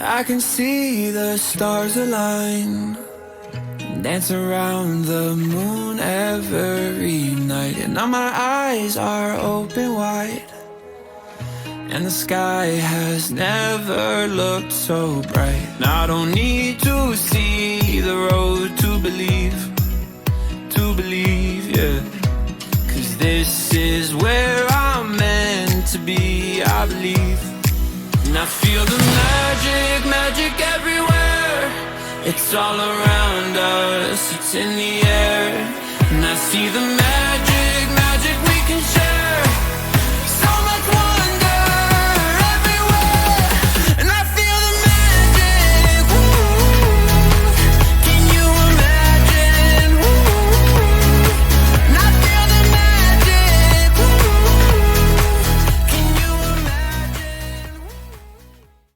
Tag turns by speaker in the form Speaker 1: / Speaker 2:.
Speaker 1: I can see the stars align, dance around the moon every night. And now my eyes are open wide, and the sky has never looked so bright. Now I don't need to see the road to believe, yeah. 'Cause this is where I'm meant to be, I believe. And I feel the magic everywhere. It's all around us, it's in the air. And I see the magic